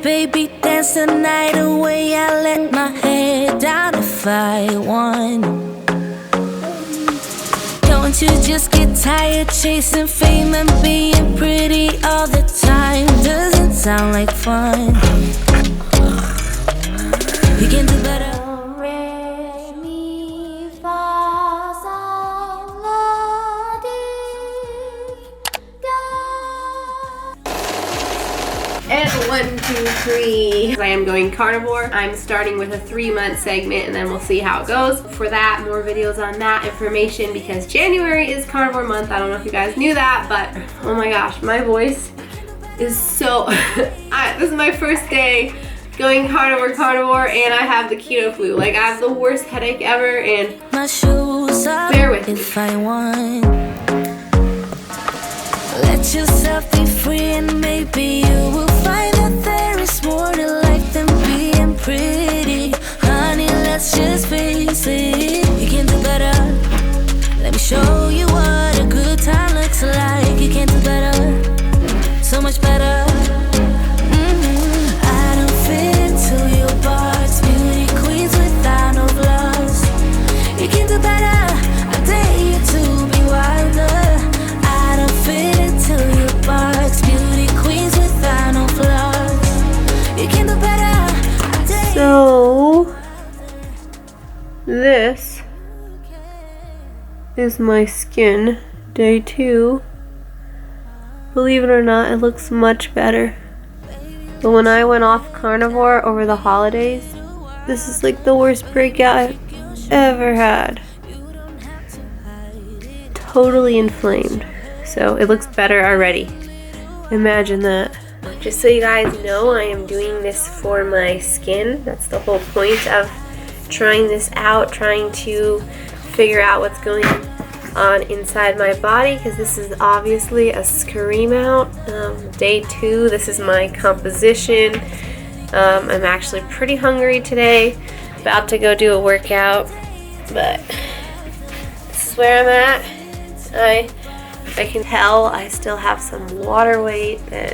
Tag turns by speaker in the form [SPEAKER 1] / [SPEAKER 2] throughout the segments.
[SPEAKER 1] baby, dance the night away. I let my head down if I want. Don't you just get tired chasing fame and being pretty all the time? Doesn't sound like fun. You can do better.
[SPEAKER 2] And 1, 2, 3. I am going carnivore. I'm starting with a 3-month segment and then we'll see how it goes. For that, more videos on that information because January is carnivore month. I don't know if you guys knew that, but oh my gosh, my voice is so... This is my first day going carnivore, and I have the keto flu. Like, I have the worst headache ever, and
[SPEAKER 1] my shoes up
[SPEAKER 2] bear with me.
[SPEAKER 1] If I want. Let yourself be free and maybe you will find that there is more to life than being pretty. Honey, let's just face it. You can do better. Let me show you what a good time looks like. You can do better. So much better. I don't fit into your box. Beauty queens without no flaws. You can do better. I dare you to be wilder. I don't fit into your box. Beauty queens without no flaws. You can do better.
[SPEAKER 2] So, this is my skin, day 2. Believe it or not, it looks much better. But when I went off carnivore over the holidays, this is like the worst breakout I've ever had. Totally inflamed. So it looks better already. Imagine that. Just so you guys know, I am doing this for my skin. That's the whole point of trying this out, trying to figure out what's going on inside my body, because this is obviously a scream out. Day 2, this is my composition. I'm actually pretty hungry today. About to go do a workout, but this is where I'm at. I can tell I still have some water weight. I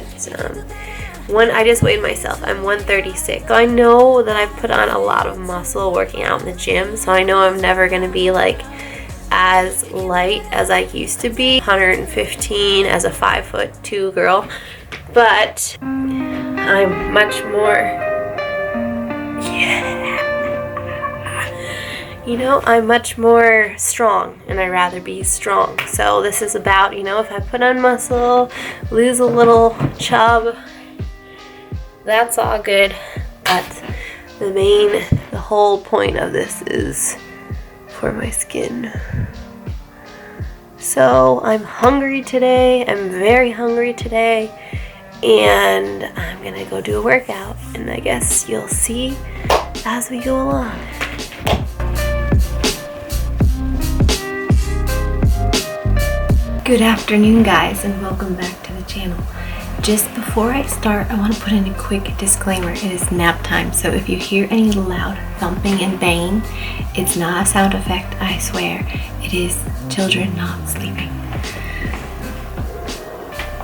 [SPEAKER 2] just weighed myself. I'm 136. So I know that I've put on a lot of muscle working out in the gym, so I know I'm never going to be like as light as I used to be. 115 as a 5'2" girl, but I'm much more, I'm much more strong, and I'd rather be strong. So this is about, if I put on muscle, lose a little chub, that's all good. But the whole point of this is for my skin. So I'm hungry today. I'm very hungry today, and I'm gonna go do a workout, and I guess you'll see as we go along. Good afternoon, guys, and welcome back to the channel. Just before I start, I want to put in a quick disclaimer. It is nap time, so if you hear any loud thumping and banging, it's not a sound effect, I swear. It is children not sleeping.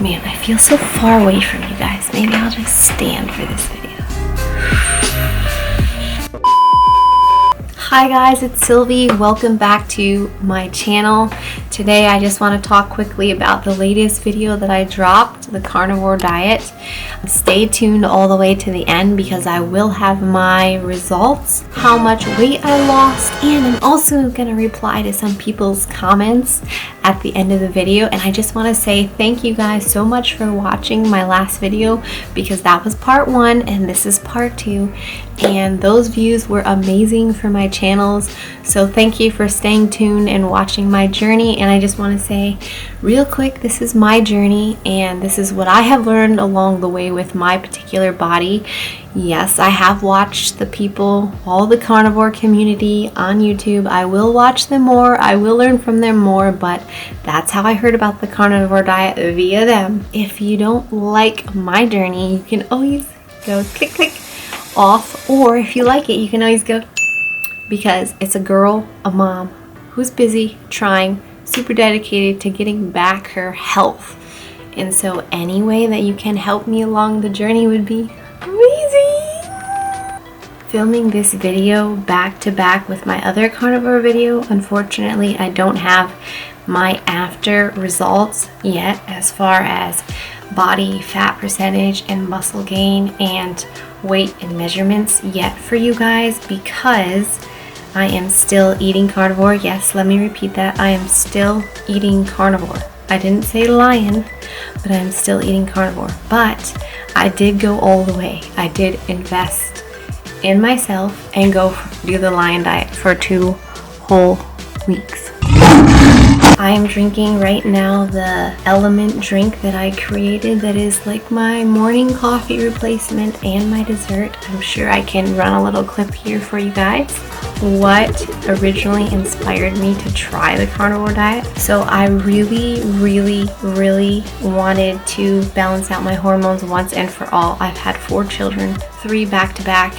[SPEAKER 2] Man, I feel so far away from you guys. Maybe I'll just stand for this video. Hi guys, it's Sylvie. Welcome back to my channel. Today I just want to talk quickly about the latest video that I dropped, the carnivore diet. Stay tuned all the way to the end because I will have my results, how much weight I lost, and I'm also going to reply to some people's comments at the end of the video. And I just want to say thank you guys so much for watching my last video, because that was part 1 and this is part 2. And those views were amazing for my channels, so thank you for staying tuned and watching my journey. And I just want to say real quick, this is my journey and this is what I have learned along the way with my particular body. Yes, I have watched the people, all the carnivore community on YouTube. I will watch them more, I will learn from them more, but that's how I heard about the carnivore diet, via them. If you don't like my journey, you can always go click off, or if you like it, you can always go, because it's a girl, a mom, who's busy trying, super dedicated to getting back her health. And so any way that you can help me along the journey would be amazing. filming this video back to back with my other carnivore video. Unfortunately, I don't have my after results yet as far as body fat percentage and muscle gain and weight and measurements yet for you guys, because I am still eating carnivore. Yes, let me repeat that. I am still eating carnivore. I didn't say lion, but I'm still eating carnivore. But I did go all the way. I did invest in myself and go do the lion diet for 2 whole weeks. I am drinking right now the Element drink that I created that is like my morning coffee replacement and my dessert. I'm sure I can run a little clip here for you guys. What originally inspired me to try the carnivore diet. So I really wanted to balance out my hormones once and for all. I've had 4 children, 3 back to back.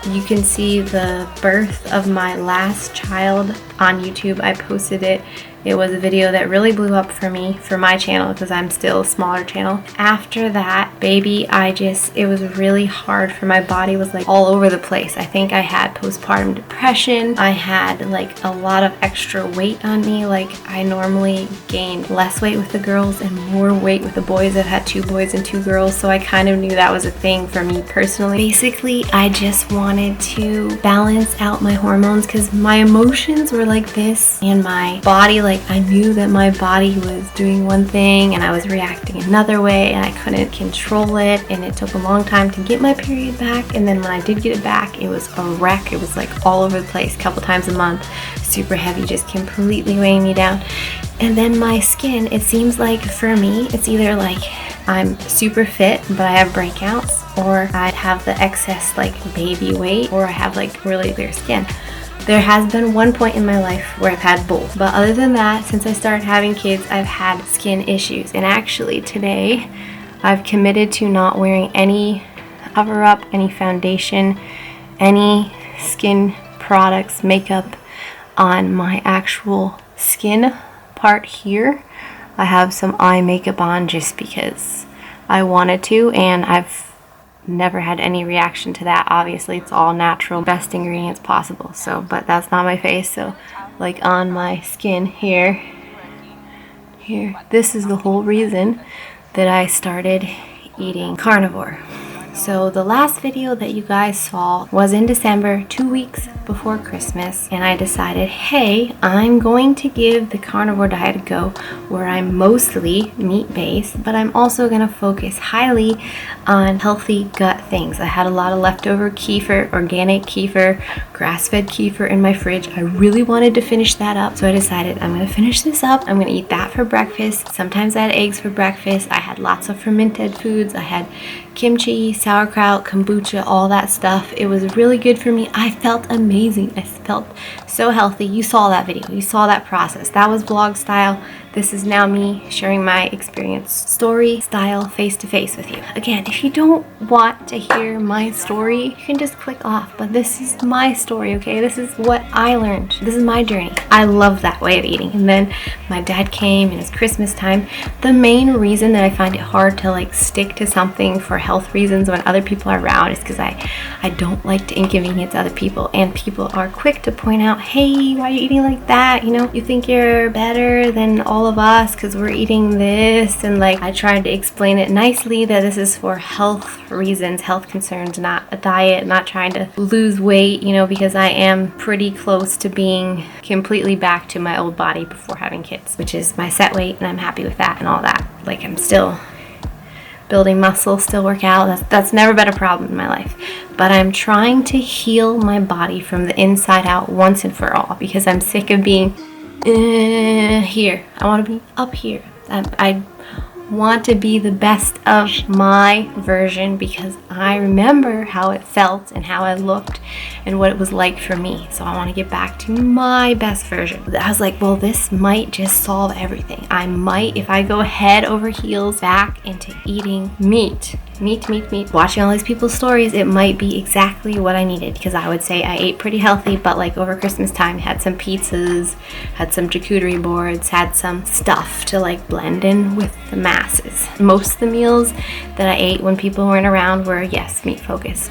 [SPEAKER 2] You can see the birth of my last child on YouTube. I posted it. It was a video that really blew up for me, for my channel, because I'm still a smaller channel. After that, baby, it was really hard for my body. Was like all over the place. I think I had postpartum depression. I had like a lot of extra weight on me. Like I normally gained less weight with the girls and more weight with the boys. I've had 2 boys and 2 girls, so I kind of knew that was a thing for me personally. Basically, I just wanted to balance out my hormones because my emotions were like this and my body, like I knew that my body was doing one thing and I was reacting another way and I couldn't control it, and it took a long time to get my period back. And then when I did get it back, it was a wreck. It was like all over the place, a couple times a month, super heavy, just completely weighing me down. And then my skin, it seems like for me, it's either like I'm super fit but I have breakouts, or I have the excess like baby weight, or I have like really clear skin. There has been one point in my life where I've had both, but other than that, since I started having kids, I've had skin issues. And actually today I've committed to not wearing any cover up, any foundation, any skin products, makeup on my actual skin part here. I have some eye makeup on just because I wanted to, and I've never had any reaction to that. Obviously it's all natural, best ingredients possible. So, but that's not my face. So like on my skin here, this is the whole reason that I started eating carnivore. So the last video that you guys saw was in December, 2 weeks before Christmas, and I decided, hey, I'm going to give the carnivore diet a go, where I'm mostly meat-based, but I'm also going to focus highly on healthy gut things. I had a lot of leftover kefir, organic kefir, grass-fed kefir in my fridge. I really wanted to finish that up, so I decided I'm going to finish this up. I'm going to eat that for breakfast. Sometimes I had eggs for breakfast. I had lots of fermented foods. I had kimchi, sauerkraut, kombucha, all that stuff. It was really good for me. I felt amazing. I felt so healthy. You saw that video. You saw that process. That was vlog style. This is now me sharing my experience, story style, face to face with you. Again, if you don't want to hear my story, you can just click off, but this is my story, okay? This is what I learned. This is my journey. I love that way of eating. And then my dad came and it's Christmas time. The main reason that I find it hard to like stick to something for health reasons when other people are around is because I don't like to inconvenience other people, and people are quick to point out, hey, why are you eating like that? You know, you think you're better than all of us because we're eating this. And like I tried to explain it nicely that this is for health reasons, health concerns, not a diet, not trying to lose weight, you know, because I am pretty close to being completely back to my old body before having kids, which is my set weight, and I'm happy with that and all that. Like I'm still building muscle, still work out. That's never been a problem in my life. But I'm trying to heal my body from the inside out once and for all, because I'm sick of being here. I want to be up here. I want to be the best of my version, because I remember how it felt and how I looked and what it was like for me. So I want to get back to my best version. I was like, well, this might just solve everything. I might, if I go head over heels back into eating meat, watching all these people's stories, it might be exactly what I needed, because I would say I ate pretty healthy, but like over Christmas time, had some pizzas, had some charcuterie boards, had some stuff to like blend in with the masses. Most of the meals that I ate when people weren't around were, yes, meat focused.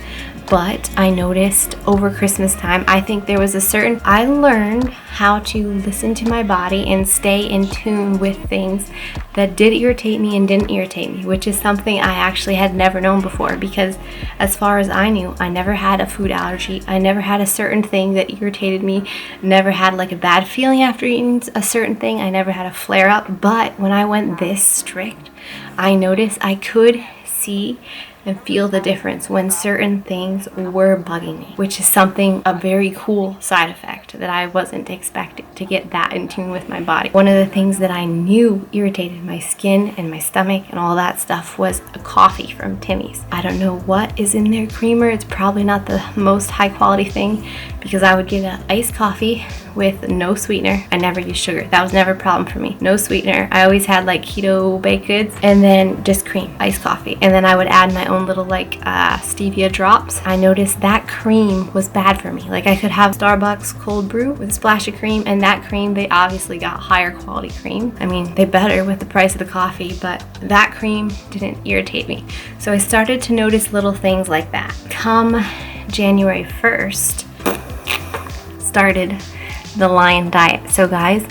[SPEAKER 2] But I noticed over Christmas time, I think there was I learned how to listen to my body and stay in tune with things that did irritate me and didn't irritate me, which is something I actually had never known before, because as far as I knew, I never had a food allergy. I never had a certain thing that irritated me, never had like a bad feeling after eating a certain thing. I never had a flare up. But when I went this strict, I noticed I could see and feel the difference when certain things were bugging me, which is a very cool side effect that I wasn't expecting, to get that in tune with my body. One of the things that I knew irritated my skin and my stomach and all that stuff was a coffee from Timmy's. I don't know what is in their creamer. It's probably not the most high quality thing, because I would get an iced coffee with no sweetener. I never used sugar. That was never a problem for me. No sweetener. I always had like keto baked goods, and then just cream, iced coffee. And then I would add my own little stevia drops. I noticed that cream was bad for me. Like, I could have Starbucks cold brew with a splash of cream, and that cream, they obviously got higher quality cream. I mean, they better with the price of the coffee, but that cream didn't irritate me. So I started to notice little things like that. Come January 1st, started the Lion diet. So guys,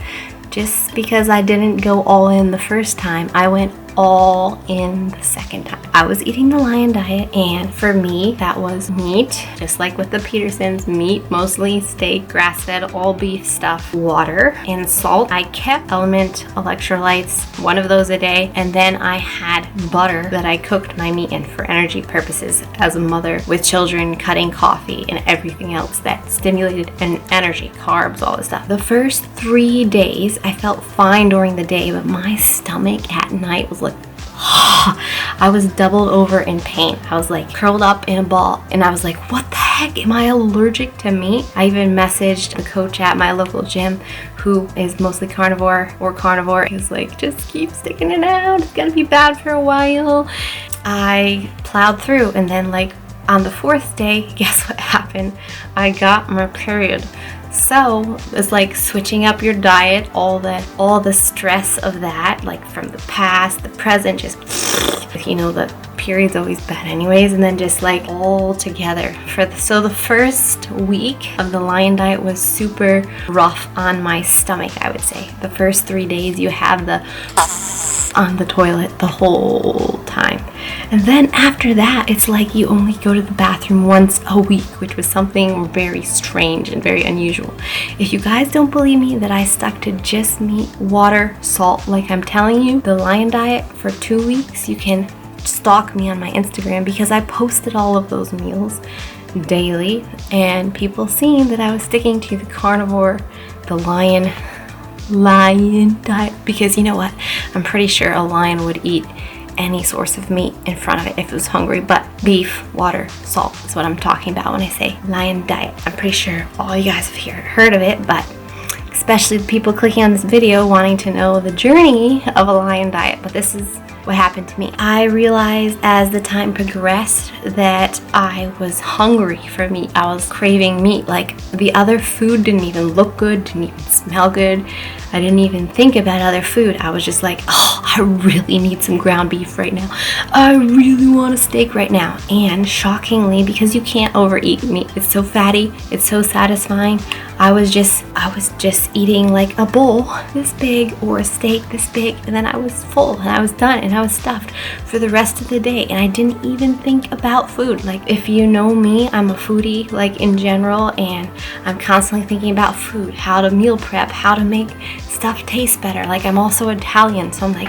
[SPEAKER 2] just because I didn't go all in the first time, I went all in the second time. I was eating the Lion diet, and for me, that was meat, just like with the Petersons, meat, mostly steak, grass-fed, all beef stuff, water, and salt. I kept Element electrolytes, one of those a day, and then I had butter that I cooked my meat in for energy purposes as a mother with children, cutting coffee and everything else that stimulated an energy, carbs, all this stuff. The first 3 days, I felt fine during the day, but my stomach at night was like, I was doubled over in pain. I was like curled up in a ball, and I was like, what the heck? Am I allergic to meat? I even messaged the coach at my local gym, who is mostly carnivore or carnivore. He was like, just keep sticking it out. It's gonna be bad for a while. I plowed through, and then like on the 4th day, guess what happened? I got my period. So it's like switching up your diet, all the stress of that, like from the past, the present, just, you know, the period's always bad anyways, and then just like all together. So the first week of the Lion diet was super rough on my stomach, I would say. The first 3 days you have the on the toilet the whole time. And then after that, it's like you only go to the bathroom once a week, which was something very strange and very unusual. If you guys don't believe me that I stuck to just meat, water, salt, like I'm telling you, the Lion diet for 2 weeks, you can stalk me on my Instagram, because I posted all of those meals daily, and people seen that I was sticking to the carnivore, the lion diet, because you know what, I'm pretty sure a lion would eat any source of meat in front of it if it was hungry, but beef, water, salt is what I'm talking about when I say Lion diet. I'm pretty sure all you guys have heard of it, but especially the people clicking on this video wanting to know the journey of a Lion diet. But this is what happened to me. I realized as the time progressed that I was hungry for meat. I was craving meat. Like, the other food didn't even look good, didn't even smell good. I didn't even think about other food. I was just like, oh, I really need some ground beef right now. I really want a steak right now. And shockingly, because you can't overeat meat, it's so fatty, it's so satisfying, I was just eating like a bowl this big or a steak this big, and then I was full and I was done and I was stuffed for the rest of the day, and I didn't even think about food. Like, if you know me, I'm a foodie, like, in general, and I'm constantly thinking about food, how to meal prep, how to make stuff taste better. Like, I'm also Italian, so I'm like,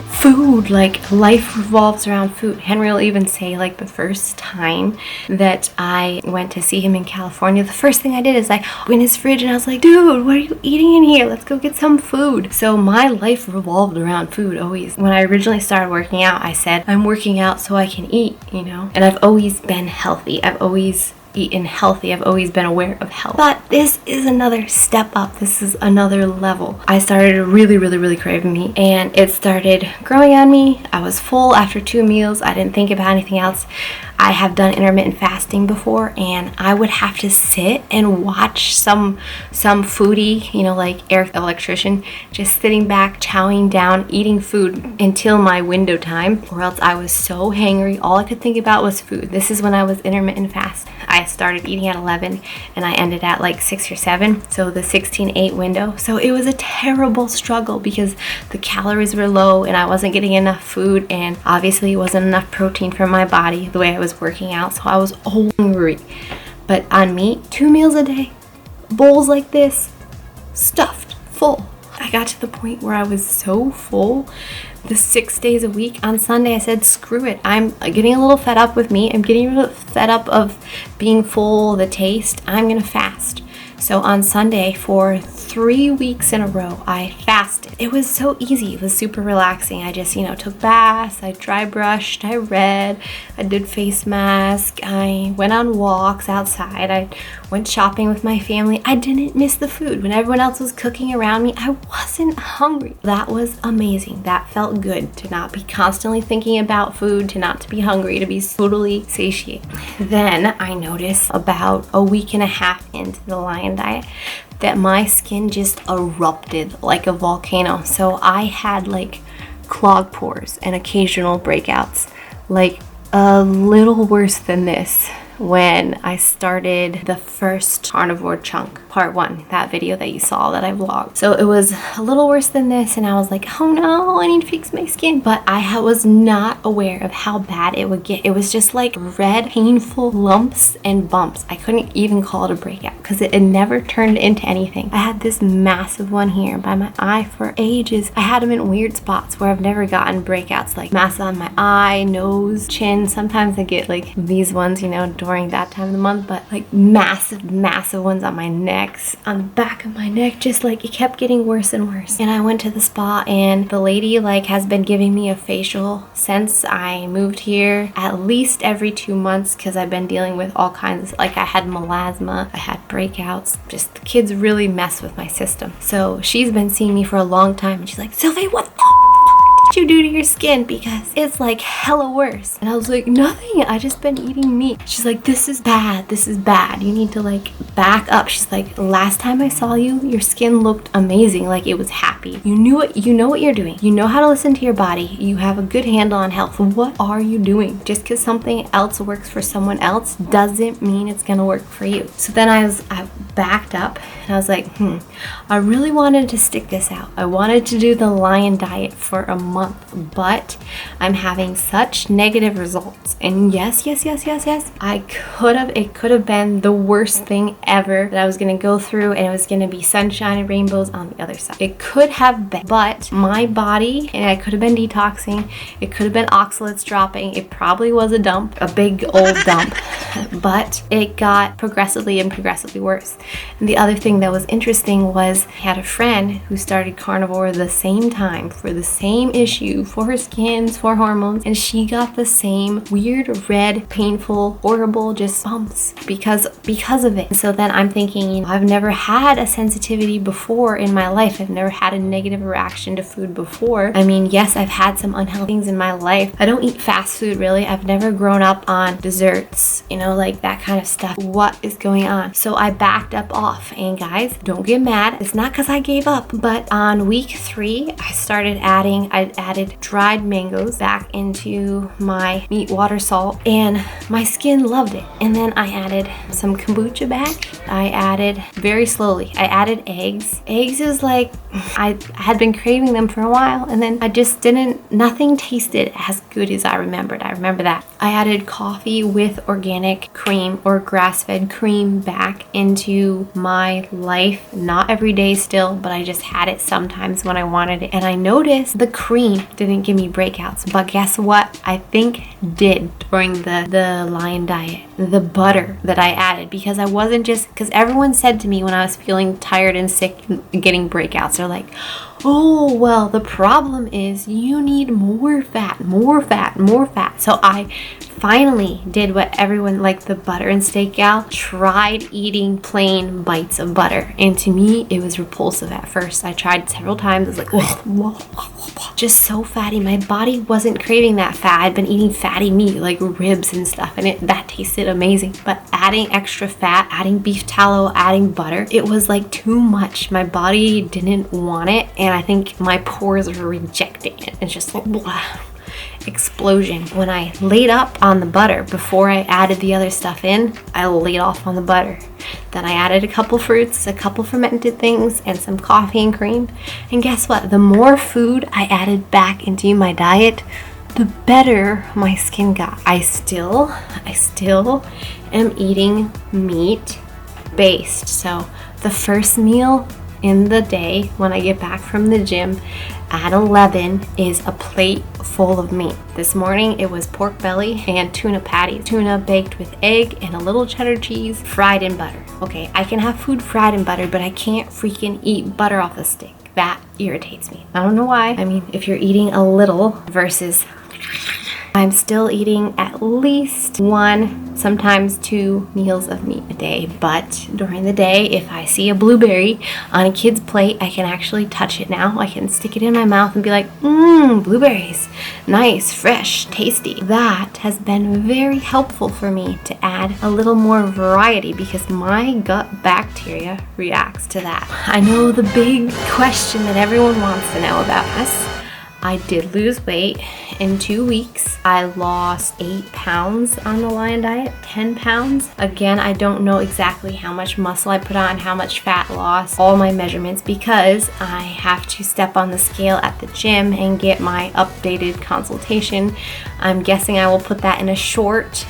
[SPEAKER 2] food, like, life revolves around food. Henry will even say, like, the first time that I went to see him in California, the first thing I did is I went in his fridge and I was like, dude, what are you eating in here? Let's go get some food. So my life revolved around food always. When I originally started working out, I said, I'm working out so I can eat, you know? And I've always been healthy. I've always eaten healthy. I've always been aware of health. But this is another step up. This is another level. I started really craving meat, and it started growing on me. I was full after 2 meals. I didn't think about anything else. I have done intermittent fasting before, and I would have to sit and watch some foodie, like Eric the electrician, just sitting back, chowing down, eating food until my window time, or else I was so hangry. All I could think about was food. This is when I was intermittent fast. I started eating at 11 and I ended at like 6 or 7, so the 16-8 window. So it was a terrible struggle because the calories were low and I wasn't getting enough food, and obviously it wasn't enough protein for my body the way I was working out, so I was hungry. But on meat, 2 meals a day, bowls like this, stuffed, full. I got to the point where I was so full, the 6 days a week. On Sunday I said, screw it, I'm getting a little fed up with meat, I'm getting a little fed up of being full, the taste, I'm gonna fast. So on Sunday, for 3 weeks in a row, I fasted. It was so easy. It was super relaxing. I just, took baths, I dry brushed, I read, I did face mask, I went on walks outside, I went shopping with my family. I didn't miss the food. When everyone else was cooking around me, I wasn't hungry. That was amazing. That felt good, to not be constantly thinking about food, to not to be hungry, to be totally satiated. Then I noticed about a week and a half into the Lion diet that my skin just erupted like a volcano. So I had like clogged pores and occasional breakouts, like a little worse than this when I started the first carnivore chunk, part 1, that video that you saw that I vlogged. So it was a little worse than this, and I was like, oh no, I need to fix my skin. But I was not aware of how bad it would get. It was just like red, painful lumps and bumps. I couldn't even call it a breakout because it never turned into anything. I had this massive one here by my eye for ages. I had them in weird spots where I've never gotten breakouts, like massive on my eye, nose, chin. Sometimes I get like these ones, during that time of the month, but like massive ones on my neck, on the back of my neck, just like it kept getting worse and worse. And I went to the spa, and the lady has been giving me a facial since I moved here, at least every 2 months, because I've been dealing with all kinds, like I had melasma, I had breakouts, just the kids really mess with my system. So she's been seeing me for a long time, and she's like, Sylvie, what the you do to your skin, because it's like hella worse. And I was like, nothing, I just been eating meat. She's like, this is bad, you need to like back up. She's like, last time I saw you, your skin looked amazing, like it was happy. You know what you're doing, you know how to listen to your body, you have a good handle on health. What are you doing? Just because something else works for someone else doesn't mean it's gonna work for you. So then I backed up, and I was like, I really wanted to stick this out. I wanted to do the Lion diet for a month, but I'm having such negative results. And yes, it could have been the worst thing ever that I was gonna go through, and it was gonna be sunshine and rainbows on the other side. It could have been, but my body, and I could have been detoxing, it could have been oxalates dropping, it probably was a dump, a big old dump, but it got progressively worse. And the other thing that was interesting was I had a friend who started carnivore the same time for the same issue, for her skins, for hormones, and she got the same weird, red, painful, horrible, just bumps because of it. So then I'm thinking, I've never had a sensitivity before in my life. I've never had a negative reaction to food before. I mean, yes, I've had some unhealthy things in my life. I don't eat fast food really. I've never grown up on desserts, like that kind of stuff. What is going on? So I backed up off, and guys, don't get mad. It's not because I gave up, but on week 3, I added dried mangoes back into my meat water salt, and my skin loved it. And then I added some kombucha back. I added very slowly. I added eggs. Eggs is like, I had been craving them for a while, and then I just nothing tasted as good as I remembered. I remember that. I added coffee with organic cream or grass-fed cream back into my life. Not every day still, but I just had it sometimes when I wanted it. And I noticed the cream didn't give me breakouts, but guess what I think did during the Lion diet? The butter that I added, because I wasn't just, because everyone said to me when I was feeling tired and sick and getting breakouts, they're like, oh, well, the problem is you need more fat. So I finally did what everyone, like the butter and steak gal, tried eating plain bites of butter. And to me, it was repulsive at first. I tried several times. I was like, just so fatty. My body wasn't craving that fat. I'd been eating fatty meat like ribs and stuff, and that tasted amazing. But adding extra fat, adding beef tallow, adding butter, it was like too much. My body didn't want it, and I think my pores were rejecting it. It's just like blah. Explosion. When I laid up on the butter before I added the other stuff in, I laid off on the butter. Then I added a couple fruits, a couple fermented things, and some coffee and cream. And guess what? The more food I added back into my diet, the better my skin got. I still am eating meat based. So the first meal in the day when I get back from the gym at 11 is a plate full of meat. This morning it was pork belly and tuna patty. Tuna baked with egg and a little cheddar cheese, fried in butter. Okay, I can have food fried in butter, but I can't freaking eat butter off the stick. That irritates me. I don't know why. I mean, if you're eating a little versus I'm still eating at least 1, sometimes 2 meals of meat a day. But during the day, if I see a blueberry on a kid's plate, I can actually touch it now. I can stick it in my mouth and be like, blueberries. Nice, fresh, tasty. That has been very helpful for me to add a little more variety because my gut bacteria reacts to that. I know the big question that everyone wants to know about us. I did lose weight in 2 weeks. I lost 8 pounds on the Lion Diet, 10 pounds. Again, I don't know exactly how much muscle I put on, how much fat loss, all my measurements, because I have to step on the scale at the gym and get my updated consultation. I'm guessing I will put that in a short.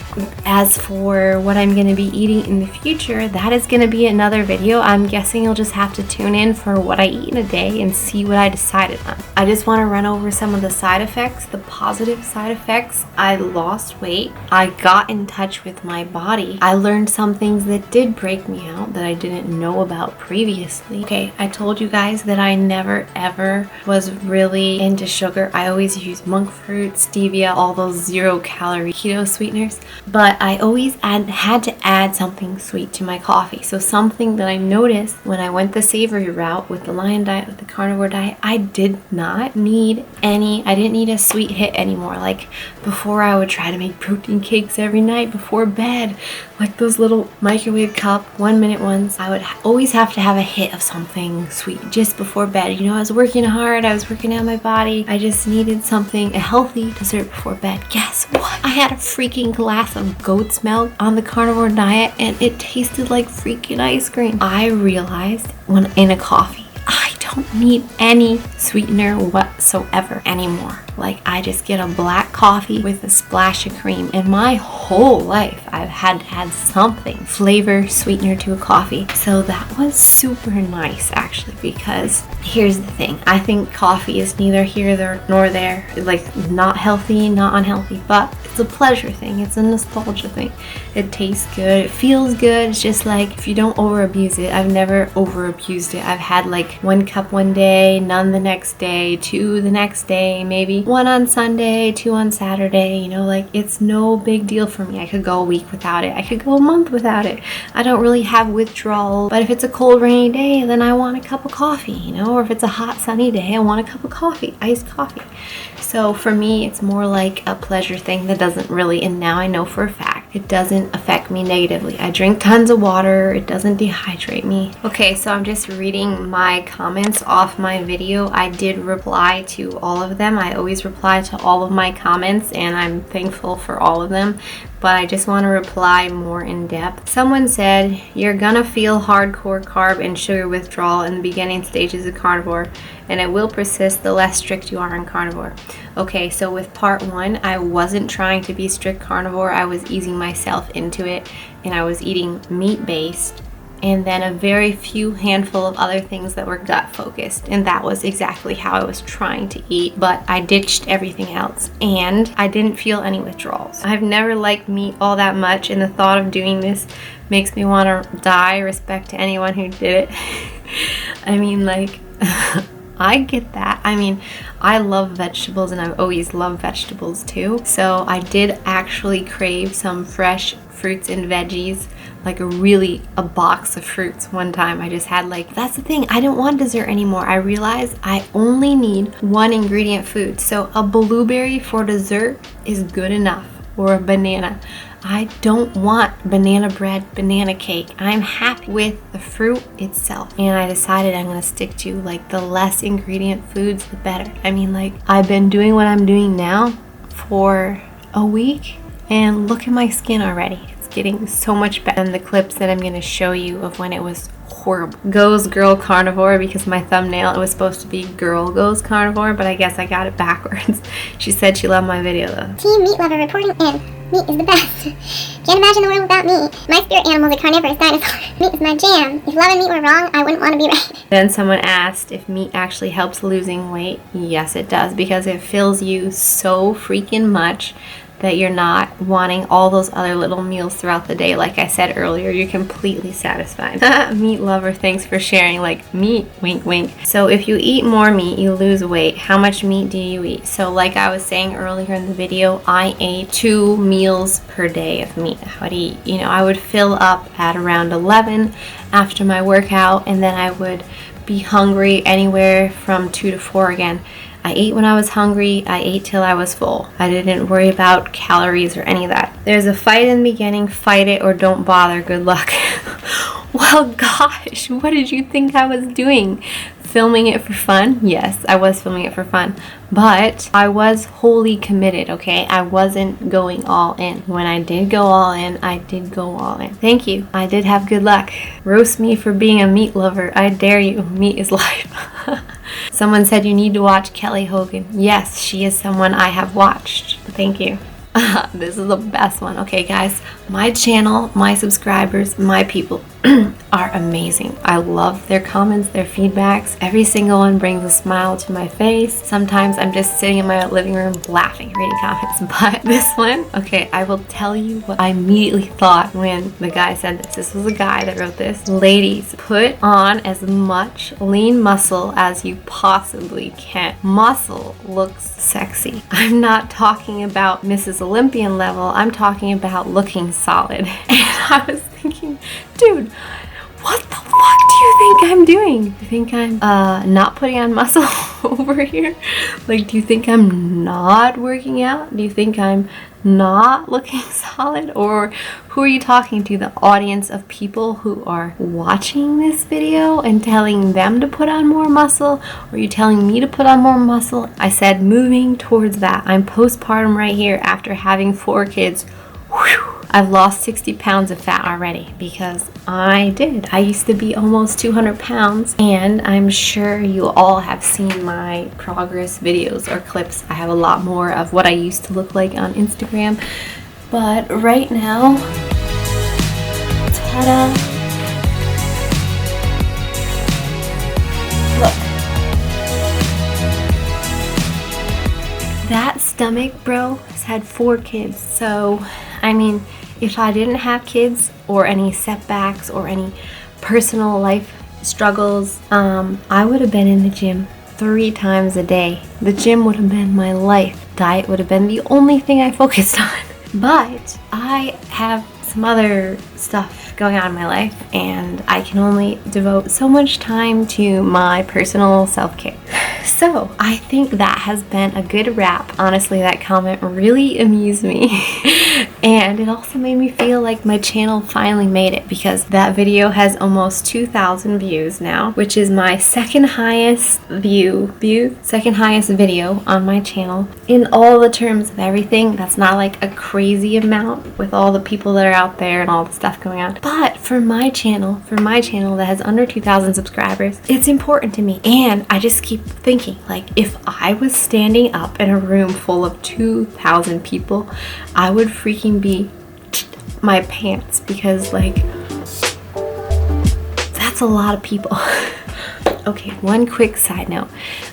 [SPEAKER 2] As for what I'm gonna be eating in the future, that is gonna be another video. I'm guessing you'll just have to tune in for what I eat in a day and see what I decided on. I just wanna run over some of the side effects, the positive side effects. I lost weight. I got in touch with my body. I learned some things that did break me out that I didn't know about previously. Okay, I told you guys that I never ever was really into sugar. I always used monk fruit, stevia, all those 0-calorie keto sweeteners. But I always had to add something sweet to my coffee. So something that I noticed when I went the savory route with the Lion Diet, with the Carnivore Diet, I did not need I didn't need a sweet hit anymore. Like before, I would try to make protein cakes every night before bed, like those little microwave cup 1-minute ones. I would always have to have a hit of something sweet just before bed. You know, I was working hard, I was working out my body. I just needed something, a healthy dessert before bed. Guess what? I had a freaking glass of goat's milk on the Carnivore Diet and it tasted like freaking ice cream. I realized when in a coffee, I don't need any sweetener whatsoever anymore. Like I just get a black coffee with a splash of cream. In my whole life, I've had to add something, flavor, sweetener to a coffee. So that was super nice actually, because here's the thing. I think coffee is neither here nor there. Like not healthy, not unhealthy, but it's a pleasure thing. It's a nostalgia thing. It tastes good. It feels good. It's just like if you don't over abuse it. I've never over abused it. I've had like 1 cup one day, none the next day, 2 the next day, maybe 1 on Sunday, 2 on Saturday. You know, like it's no big deal for me. I could go a week without it. I could go a month without it. I don't really have withdrawal. But if it's a cold, rainy day, then I want a cup of coffee, you know, or if it's a hot, sunny day, I want a cup of coffee, iced coffee. So for me, it's more like a pleasure thing that doesn't really, and now I know for a fact, it doesn't affect me negatively. I drink tons of water. It doesn't dehydrate me. Okay, so I'm just reading my comments off my video. I did reply to all of them. I always reply to all of my comments and I'm thankful for all of them. But I just want to reply more in depth. Someone said, you're gonna feel hardcore carb and sugar withdrawal in the beginning stages of carnivore, and it will persist the less strict you are on carnivore. Okay, so with part 1, I wasn't trying to be strict carnivore. I was easing myself into it, and I was eating meat-based, and then a very few handful of other things that were gut focused, and that was exactly how I was trying to eat. But I ditched everything else and I didn't feel any withdrawals. I've never liked meat all that much, and the thought of doing this makes me want to die. Respect to anyone who did it. I mean, like I get that. I mean, I love vegetables and I've always loved vegetables too. So I did actually crave some fresh fruits and veggies, like a box of fruits one time. I just had that's the thing, I don't want dessert anymore. I realized I only need one ingredient food. So a blueberry for dessert is good enough, or a banana. I don't want banana bread, banana cake. I'm happy with the fruit itself. And I decided I'm gonna stick to the less ingredient foods, the better. I mean, I've been doing what I'm doing now for a week and look at my skin already. It's getting so much better than the clips that I'm gonna show you of when it was horrible. Goes Girl Carnivore, because my thumbnail, it was supposed to be Girl Goes Carnivore, but I guess I got it backwards. She said she loved my video though.
[SPEAKER 3] Team meat lover reporting in. Meat is the best. Can't imagine the world without meat. My spirit animal is a carnivorous dinosaur. Meat is my jam. If love and meat were wrong, I wouldn't want to be right.
[SPEAKER 2] Then someone asked if meat actually helps losing weight. Yes, it does, because it fills you so freaking much that you're not wanting all those other little meals throughout the day. Like I said earlier, you're completely satisfied. Meat lover, thanks for sharing. Meat, wink wink. So if you eat more meat, you lose weight. How much meat do you eat? So like I was saying earlier in the video, I ate 2 meals per day of meat. I would fill up at around 11 after my workout, and then I would be hungry anywhere from 2 to 4 again. I ate when I was hungry. I ate till I was full. I didn't worry about calories or any of that. There's a fight in the beginning. Fight it or don't bother. Good luck. Well, gosh, what did you think I was doing? Filming it for fun? Yes, I was filming it for fun. But I was wholly committed, okay? I wasn't going all in. When I did go all in, I did go all in. Thank you. I did have good luck. Roast me for being a meat lover. I dare you. Meat is life. Someone said you need to watch Kelly Hogan. Yes, she is someone I have watched. Thank you. This is the best one. Okay, guys, my channel, my subscribers, my people are amazing. I love their comments, their feedbacks. Every single one brings a smile to my face. Sometimes I'm just sitting in my living room laughing, reading comments. But this one, okay, I will tell you what I immediately thought when the guy said this. This was a guy that wrote this. Ladies, put on as much lean muscle as you possibly can. Muscle looks sexy. I'm not talking about Mrs. Olympian level. I'm talking about looking solid. And I was thinking, dude, what the fuck do you think I'm doing? Do you think I'm not putting on muscle over here? Do you think I'm not working out? Do you think I'm not looking solid? Or who are you talking to? The audience of people who are watching this video and telling them to put on more muscle? Or are you telling me to put on more muscle? I said moving towards that. I'm postpartum right here after having 4 kids. Whew. I've lost 60 pounds of fat already because I did. I used to be almost 200 pounds, and I'm sure you all have seen my progress videos or clips. I have a lot more of what I used to look like on Instagram. But right now, ta-da! Look. That stomach, bro, has had 4 kids. So, I mean, if I didn't have kids or any setbacks or any personal life struggles, I would have been in the gym 3 times a day. The gym would have been my life. Diet would have been the only thing I focused on. But I have some other stuff going on in my life, and I can only devote so much time to my personal self-care. So I think that has been a good wrap. Honestly, that comment really amused me. And it also made me feel like my channel finally made it, because that video has almost 2,000 views now, which is my second highest second highest video on my channel. In all the terms of everything, that's not like a crazy amount with all the people that are out there and all the stuff going on. But for my channel that has under 2,000 subscribers, it's important to me. And I just keep thinking, if I was standing up in a room full of 2,000 people, I would freaking be my pants, because that's a lot of people. Okay, one quick side note.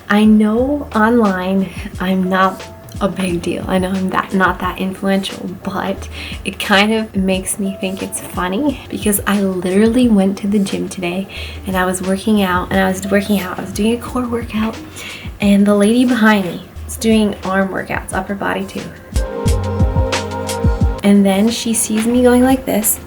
[SPEAKER 2] I know online I'm not a big deal. I know I'm not that influential, but it kind of makes me think it's funny because I literally went to the gym today and I was working out I was doing a core workout, and the lady behind me was doing arm workouts, upper body too. And then she sees me going like this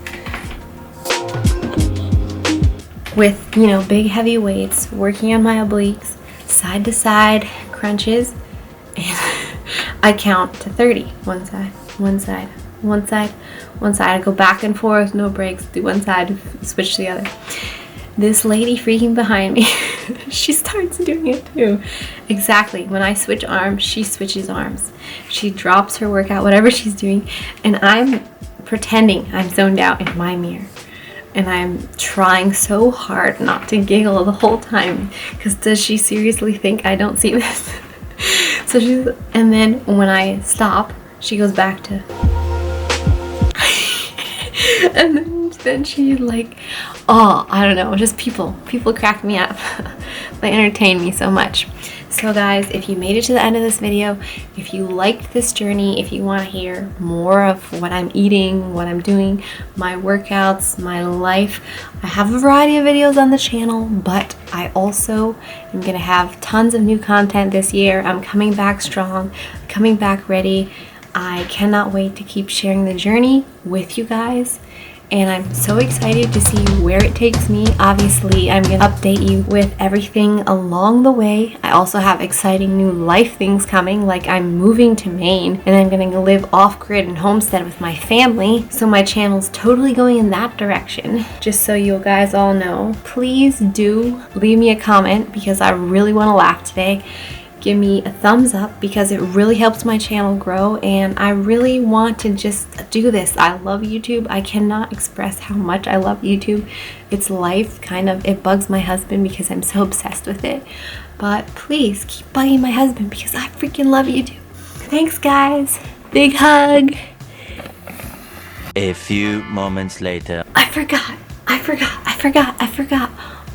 [SPEAKER 2] with, you know, big heavy weights, working on my obliques, side to side crunches, and I count to 30. One side, one side, one side, one side. I go back and forth, no breaks, do one side, switch to the other. This lady freaking behind me, she starts doing it too. Exactly. When I switch arms, she switches arms. She drops her workout, whatever she's doing, and I'm pretending I'm zoned out in my mirror. And I'm trying so hard not to giggle the whole time, because does she seriously think I don't see this? So and then when I stop, she goes back to, and then she like, oh, I don't know, just people crack me up. They entertain me so much. So guys, if you made it to the end of this video, if you liked this journey, if you want to hear more of what I'm eating, what I'm doing, my workouts, my life, I have a variety of videos on the channel, but I also am going to have tons of new content this year. I'm coming back strong, coming back ready. I cannot wait to keep sharing the journey with you guys. And I'm so excited to see where it takes me. Obviously, I'm going to update you with everything along the way. I also have exciting new life things coming, like I'm moving to Maine and I'm going to live off-grid and homestead with my family. So my channel's totally going in that direction. Just so you guys all know, please do leave me a comment because I really want to laugh today. Give me a thumbs up because it really helps my channel grow, and I really want to just do this. I love YouTube. I cannot express how much I love YouTube. It's life, kind of. It bugs my husband because I'm so obsessed with it. But please keep bugging my husband because I freaking love YouTube. Thanks guys. Big hug.
[SPEAKER 4] A few moments later.
[SPEAKER 2] I forgot.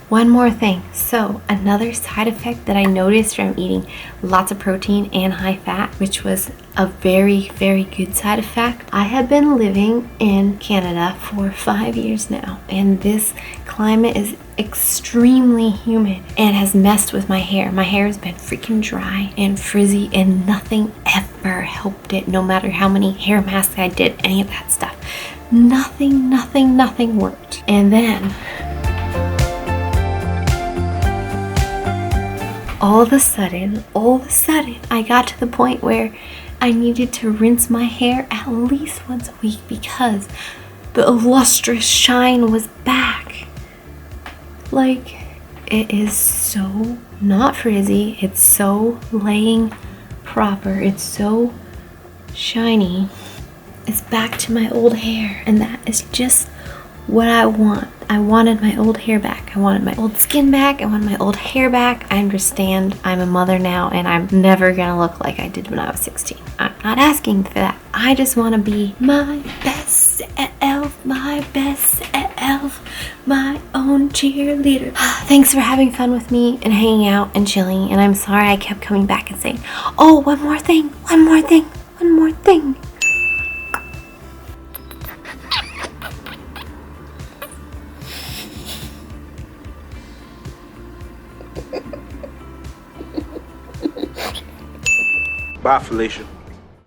[SPEAKER 2] One more thing. So another side effect that I noticed from eating lots of protein and high fat, which was a very, very good side effect. I have been living in Canada for 5 years now, and this climate is extremely humid and has messed with my hair. My hair has been freaking dry and frizzy, and nothing ever helped it. No matter how many hair masks I did, any of that stuff. Nothing worked. And then all of a sudden, I got to the point where I needed to rinse my hair at least once a week because the lustrous shine was back. Like, it is so not frizzy, it's so laying proper, it's so shiny. It's back to my old hair, and that is just what I want. I wanted my old hair back. I wanted my old skin back. I wanted my old hair back. I understand I'm a mother now and I'm never gonna look like I did when I was 16. I'm not asking for that. I just want to be my best elf, my best elf, my own cheerleader. Thanks for having fun with me and hanging out and chilling. And I'm sorry I kept coming back and saying, oh, one more thing.
[SPEAKER 5] Bye, Felicia.